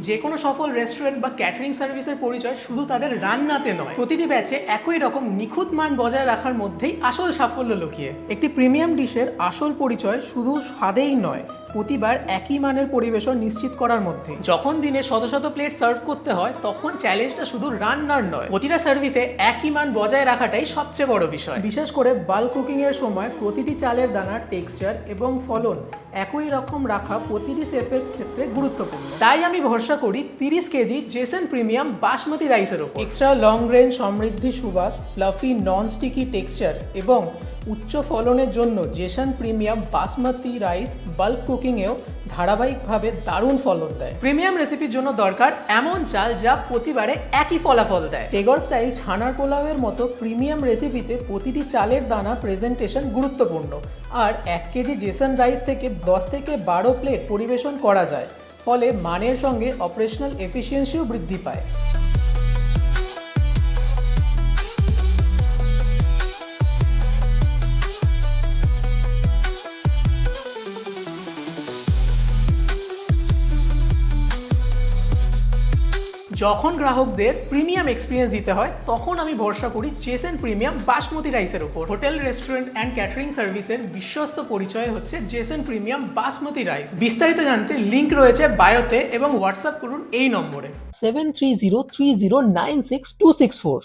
যে কোনো সফল রেস্টুরেন্ট বা ক্যাটারিং সার্ভিসের পরিচয় শুধু তাদের রান্নাতে নয়, প্রতিটি ব্যাচে একই রকম নিখুঁত মান বজায় রাখার মধ্যেই আসল সাফল্য লুকিয়ে। একটি প্রিমিয়াম ডিশের আসল পরিচয় শুধু স্বাদেই নয়, প্রতিবার একই মানের পরিবেশন নিশ্চিত করার মধ্যে। যখন দিনে শত শত প্লেট সার্ভ করতে হয়, তখন চ্যালেঞ্জটা শুধু রান্নার নয়, প্রতিটা সার্ভিসে একই মান বজায় রাখাটাই সবচেয়ে বড় বিষয়। বিশেষ করে বাল্ক কুকিং এর সময় প্রতিটি চালের দানার টেক্সচার এবং ফলন একই রকম রাখা প্রতিটি শেফের ক্ষেত্রে গুরুত্বপূর্ণ। তাই আমি ভরসা করি 30 কেজি জেসন প্রিমিয়াম বাসমতি রাইসের ওপর। এক্সট্রা লং রেঞ্জ, সমৃদ্ধি সুবাস, ফ্লাফি নন স্টিকি টেক্সচার এবং উচ্চ ফলনের জন্য Jason premium basmati rice bulk কুকিংয়েও ধারাবাহিকভাবে দারুণ ফলন দেয়। প্রিমিয়াম রেসিপির জন্য দরকার এমন চাল যা প্রতিবারে একই ফলাফল দেয়। টেগর স্টাইল ছানার পোলাওয়ের মতো প্রিমিয়াম রেসিপিতে প্রতিটি চালের দানা প্রেজেন্টেশন গুরুত্বপূর্ণ। আর 1 কেজি জেসন রাইস থেকে 10 থেকে 12 প্লেট পরিবেশন করা যায়, ফলে মানের সঙ্গে অপারেশনাল এফিসিয়েন্সিও বৃদ্ধি পায়। যখন গ্রাহকদের প্রিমিয়াম এক্সপিরিয়েন্স দিতে হয়, তখন আমি ভরসা করি জেসন প্রিমিয়াম বাসমতি রাইসের উপর। হোটেল, রেস্টুরেন্ট অ্যান্ড ক্যাটারিং সার্ভিসের বিশ্বস্ত পরিচয় হচ্ছে জেসন প্রিমিয়াম বাসমতি রাইস। বিস্তারিত জানতে লিংক রয়েছে বায়োতে এবং হোয়াটসঅ্যাপ করুন এই নম্বরে 7303096264।